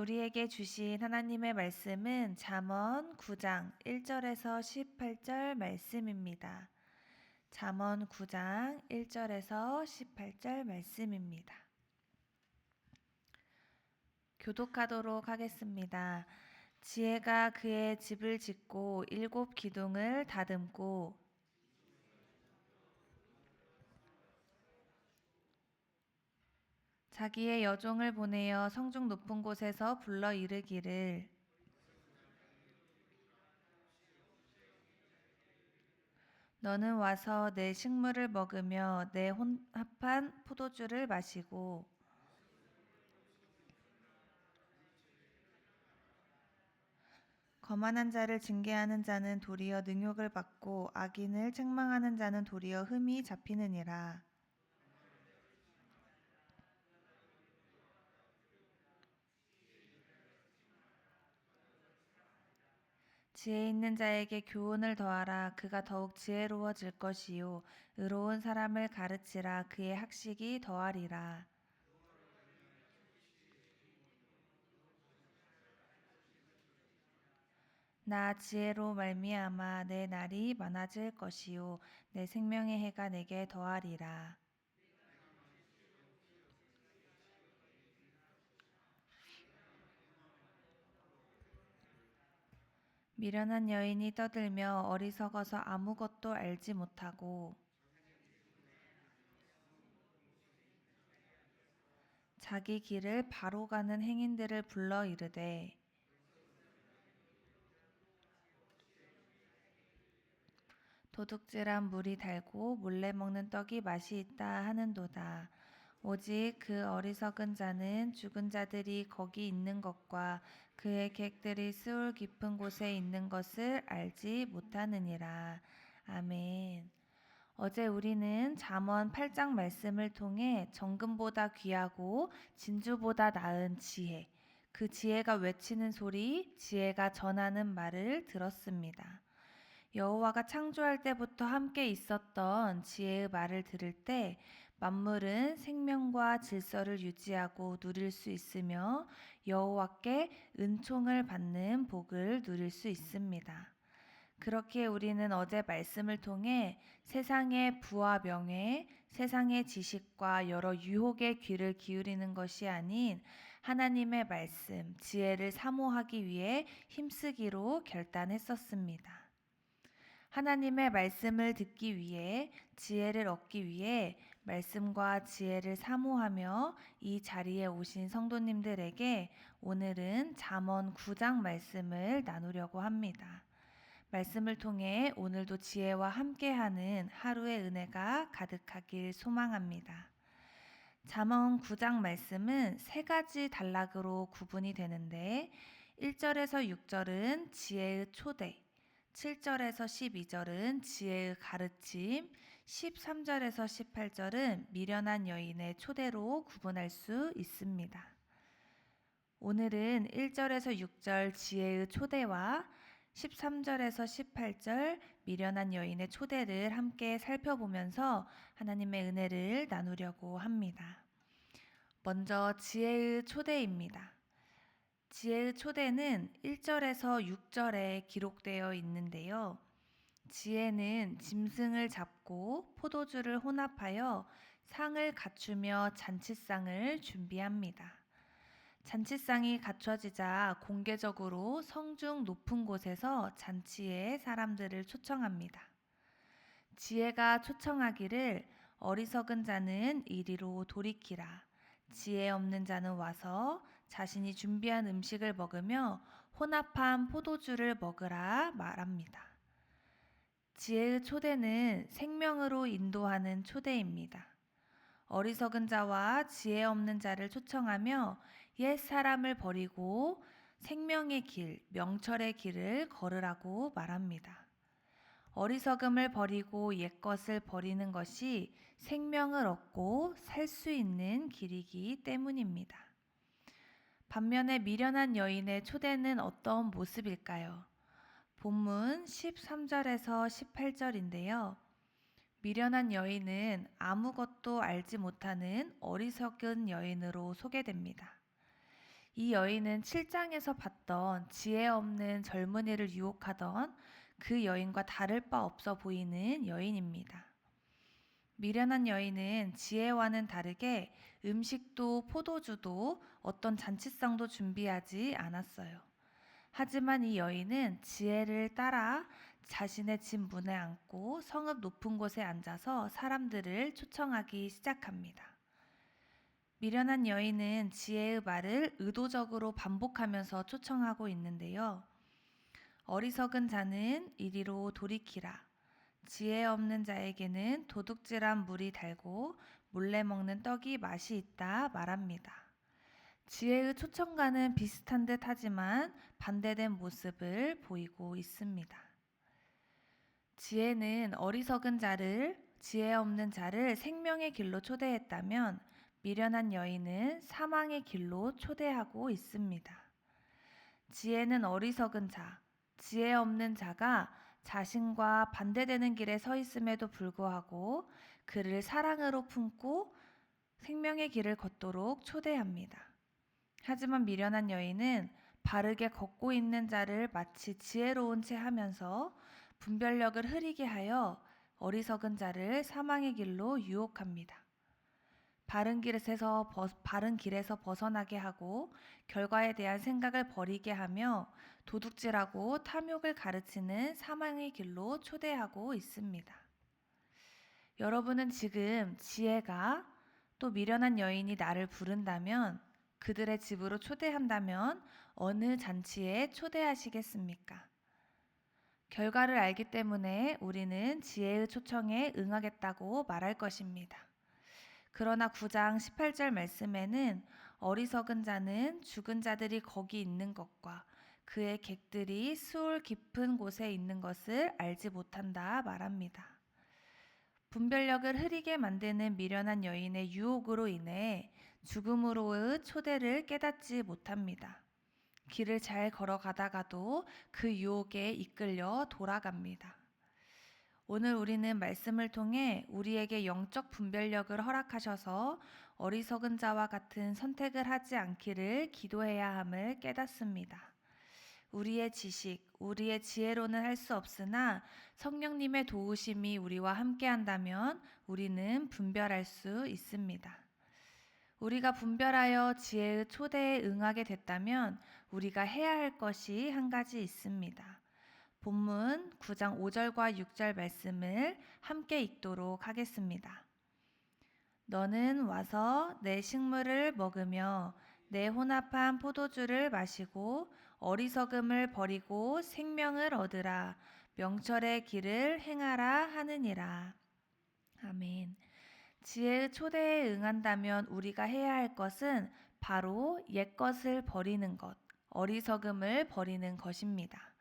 우리에게 주신 하나님의 말씀은 잠언 9장 1절에서 18절 말씀입니다. 잠언 9장 1절에서 18절 말씀입니다. 교독하도록 하겠습니다. 지혜가 그의 집을 짓고 7 기둥을 다듬고 자기의 여종을 보내어 성중 높은 곳에서 불러 이르기를 너는 와서 내 식물을 먹으며 내 혼합한 포도주를 마시고 거만한 자를 징계하는 자는 도리어 능욕을 받고 악인을 책망하는 자는 도리어 흠이 잡히느니라. 지혜 있는 자에게 교훈을 더하라. 그가 더욱 지혜로워질 것이요 의로운 사람을 가르치라. 그의 학식이 더하리라. 나 지혜로 말미암아 내 날이 많아질 것이요 내 생명의 해가 내게 더하리라. 미련한 여인이 떠들며 어리석어서 아무것도 알지 못하고 자기 길을 바로 가는 행인들을 불러 이르되 도둑질한 물이 달고 몰래 먹는 떡이 맛이 있다 하는도다. 오직 그 어리석은 자는 죽은 자들이 거기 있는 것과 그의 객들이 스올 깊은 곳에 있는 것을 알지 못하느니라. 아멘. 어제 우리는 잠언 8장 말씀을 통해 정금보다 귀하고 진주보다 나은 지혜, 그 지혜가 외치는 소리, 지혜가 전하는 말을 들었습니다. 여호와가 창조할 때부터 함께 있었던 지혜의 말을 들을 때 만물은 생명과 질서를 유지하고 누릴 수 있으며 여호와께 은총을 받는 복을 누릴 수 있습니다. 그렇게 우리는 어제 말씀을 통해 세상의 부와 명예, 세상의 지식과 여러 유혹의 귀를 기울이는 것이 아닌 하나님의 말씀, 지혜를 사모하기 위해 힘쓰기로 결단했었습니다. 하나님의 말씀을 듣기 위해 지혜를 얻기 위해 말씀과 지혜를 사모하며 이 자리에 오신 성도님들에게 오늘은 잠언 9장 말씀을 나누려고 합니다. 말씀을 통해 오늘도 지혜와 함께하는 하루의 은혜가 가득하길 소망합니다. 잠언 9장 말씀은 3가지 단락으로 구분이 되는데 1절에서 6절은 지혜의 초대, 7절에서 12절은 지혜의 가르침, 13절에서 18절은 미련한 여인의 초대로 구분할 수 있습니다. 오늘은 1절에서 6절 지혜의 초대와 13절에서 18절 미련한 여인의 초대를 함께 살펴보면서 하나님의 은혜를 나누려고 합니다. 먼저 지혜의 초대입니다. 지혜의 초대는 1절에서 6절에 기록되어 있는데요. 지혜는 짐승을 잡고 포도주를 혼합하여 상을 갖추며 잔치상을 준비합니다. 잔치상이 갖춰지자 공개적으로 성중 높은 곳에서 잔치에 사람들을 초청합니다. 지혜가 초청하기를 어리석은 자는 이리로 돌이키라. 지혜 없는 자는 와서 자신이 준비한 음식을 먹으며 혼합한 포도주를 먹으라 말합니다. 지혜의 초대는 생명으로 인도하는 초대입니다. 어리석은 자와 지혜 없는 자를 초청하며 옛 사람을 버리고 생명의 길, 명철의 길을 걸으라고 말합니다. 어리석음을 버리고 옛것을 버리는 것이 생명을 얻고 살 수 있는 길이기 때문입니다. 반면에 미련한 여인의 초대는 어떤 모습일까요? 본문 13절에서 18절인데요. 미련한 여인은 아무것도 알지 못하는 어리석은 여인으로 소개됩니다. 이 여인은 7장에서 봤던 지혜 없는 젊은이를 유혹하던 그 여인과 다를 바 없어 보이는 여인입니다. 미련한 여인은 지혜와는 다르게 음식도 포도주도 어떤 잔치상도 준비하지 않았어요. 하지만 이 여인은 지혜를 따라 자신의 집 문에 앉고 성읍 높은 곳에 앉아서 사람들을 초청하기 시작합니다. 미련한 여인은 지혜의 말을 의도적으로 반복하면서 초청하고 있는데요. 어리석은 자는 이리로 돌이키라. 지혜 없는 자에게는 도둑질한 물이 달고 몰래 먹는 떡이 맛이 있다 말합니다. 지혜의 초청과는 비슷한 듯 하지만 반대된 모습을 보이고 있습니다. 지혜는 어리석은 자를, 지혜 없는 자를 생명의 길로 초대했다면 미련한 여인은 사망의 길로 초대하고 있습니다. 지혜는 어리석은 자, 지혜 없는 자가 자신과 반대되는 길에 서 있음에도 불구하고 그를 사랑으로 품고 생명의 길을 걷도록 초대합니다. 하지만 미련한 여인은 바르게 걷고 있는 자를 마치 지혜로운 채 하면서 분별력을 흐리게 하여 어리석은 자를 사망의 길로 유혹합니다. 바른 길에서 벗어나게 하고 결과에 대한 생각을 버리게 하며 도둑질하고 탐욕을 가르치는 사망의 길로 초대하고 있습니다. 여러분은 지금 지혜가 또 미련한 여인이 나를 부른다면, 그들의 집으로 초대한다면 어느 잔치에 초대하시겠습니까? 결과를 알기 때문에 우리는 지혜의 초청에 응하겠다고 말할 것입니다. 그러나 9장 18절 말씀에는 어리석은 자는 죽은 자들이 거기 있는 것과 그의 객들이 수울 깊은 곳에 있는 것을 알지 못한다 말합니다. 분별력을 흐리게 만드는 미련한 여인의 유혹으로 인해 죽음으로의 초대를 깨닫지 못합니다. 길을 잘 걸어가다가도 그 유혹에 이끌려 돌아갑니다. 오늘 우리는 말씀을 통해 우리에게 영적 분별력을 허락하셔서 어리석은 자와 같은 선택을 하지 않기를 기도해야 함을 깨닫습니다. 우리의 지식, 우리의 지혜로는 할 수 없으나 성령님의 도우심이 우리와 함께한다면 우리는 분별할 수 있습니다. 우리가 분별하여 지혜의 초대에 응하게 됐다면 우리가 해야 할 것이 한 가지 있습니다. 본문 9장 5절과 6절 말씀을 함께 읽도록 하겠습니다. 너는 와서 내 식물을 먹으며 내 혼합한 포도주를 마시고 어리석음을 버리고 생명을 얻으라. 명철의 길을 행하라 하느니라. 아멘. 지혜의 초대에 응한다면 우리가 해야 할 것은 바로 옛것을 버리는 것, 어리석음을 버리는 것입니다.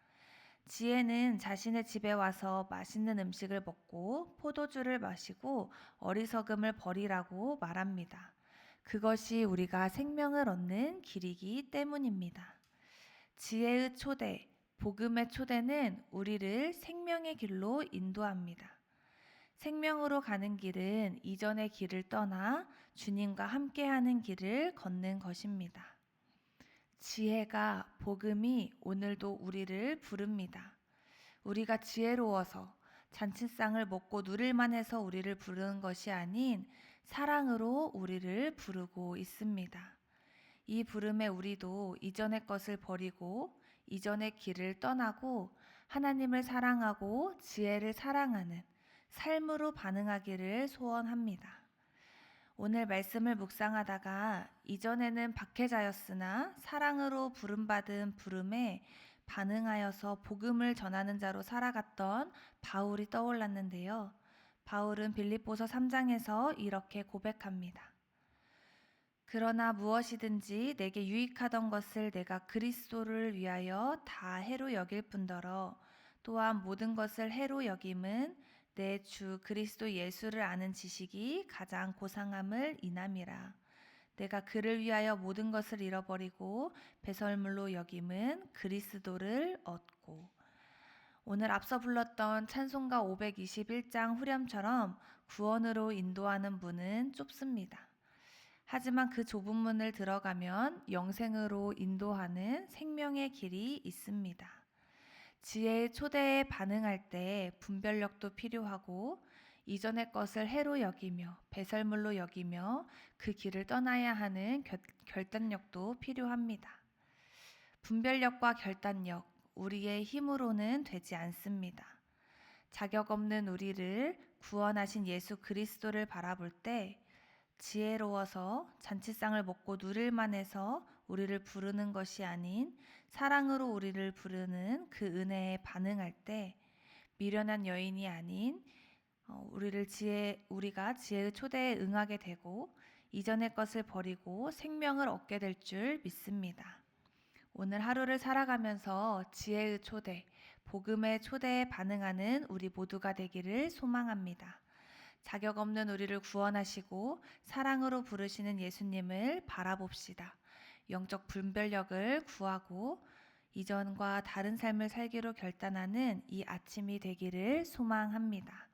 지혜는 자신의 집에 와서 맛있는 음식을 먹고 포도주를 마시고 어리석음을 버리라고 말합니다. 그것이 우리가 생명을 얻는 길이기 때문입니다. 지혜의 초대, 복음의 초대는 우리를 생명의 길로 인도합니다. 생명으로 가는 길은 이전의 길을 떠나 주님과 함께하는 길을 걷는 것입니다. 지혜가, 복음이 오늘도 우리를 부릅니다. 우리가 지혜로워서 잔치상을 먹고 누릴만 해서 우리를 부르는 것이 아닌 사랑으로 우리를 부르고 있습니다. 이 부름에 우리도 이전의 것을 버리고 이전의 길을 떠나고 하나님을 사랑하고 지혜를 사랑하는 삶으로 반응하기를 소원합니다. 오늘 말씀을 묵상하다가 이전에는 박해자였으나 사랑으로 부름받은 부름에 반응하여서 복음을 전하는 자로 살아갔던 바울이 떠올랐는데요. 바울은 빌립보서 3장에서 이렇게 고백합니다. 그러나 무엇이든지 내게 유익하던 것을 내가 그리스도를 위하여 다 해로 여길 뿐더러 또한 모든 것을 해로 여김은 내 주 그리스도 예수를 아는 지식이 가장 고상함을 인함이라. 내가 그를 위하여 모든 것을 잃어버리고 배설물로 여김은 그리스도를 얻고. 오늘 앞서 불렀던 찬송가 521장 후렴처럼 구원으로 인도하는 문은 좁습니다. 하지만 그 좁은 문을 들어가면 영생으로 인도하는 생명의 길이 있습니다. 지혜의 초대에 반응할 때 분별력도 필요하고 이전의 것을 해로 여기며 배설물로 여기며 그 길을 떠나야 하는 결단력도 필요합니다. 분별력과 결단력, 우리의 힘으로는 되지 않습니다. 자격 없는 우리를 구원하신 예수 그리스도를 바라볼 때 지혜로워서 잔치상을 먹고 누릴만 해서 우리를 부르는 것이 아닌 사랑으로 우리를 부르는 그 은혜에 반응할 때 미련한 여인이 아닌 우리가 지혜의 초대에 응하게 되고 이전의 것을 버리고 생명을 얻게 될 줄 믿습니다. 오늘 하루를 살아가면서 지혜의 초대, 복음의 초대에 반응하는 우리 모두가 되기를 소망합니다. 자격 없는 우리를 구원하시고 사랑으로 부르시는 예수님을 바라봅시다. 영적 분별력을 구하고 이전과 다른 삶을 살기로 결단하는 이 아침이 되기를 소망합니다.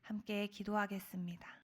함께 기도하겠습니다.